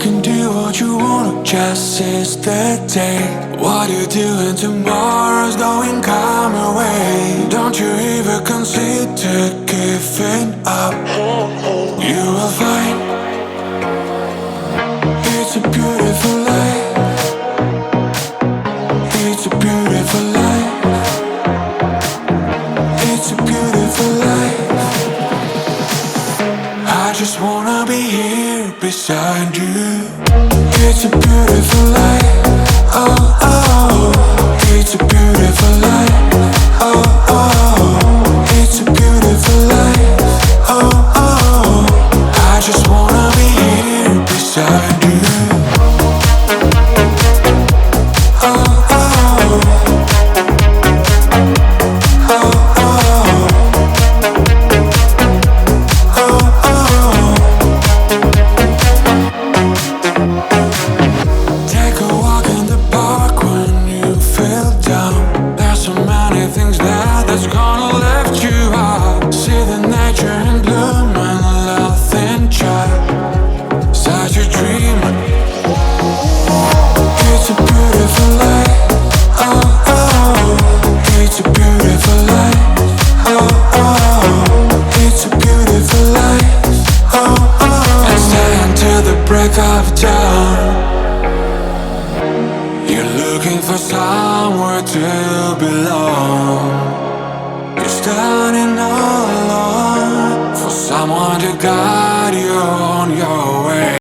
can do what you want, just seize the day. What you doing tomorrow's going come your way. Don't you ever consider giving up. You will find it's a beautiful life. It's a beautiful life. It's a beautiful life. I just wanna be here beside you. It's a beautiful life. Oh, oh. It's a beautiful life. Oh, oh. It's a beautiful life. Oh, oh. I just wanna be here beside you. Oh, oh. Oh, oh. Take a walk in the park when you feel down. There's so many things that's gonna lift you up. See the nature in bloom and love in child. Such a dream. It's a beautiful life. Oh, oh. It's a beautiful life. Oh, oh. It's a beautiful life. Oh, oh. And stay until the break of dawn. You're looking for somewhere to belong. You're standing all alone for someone to guide you on your way.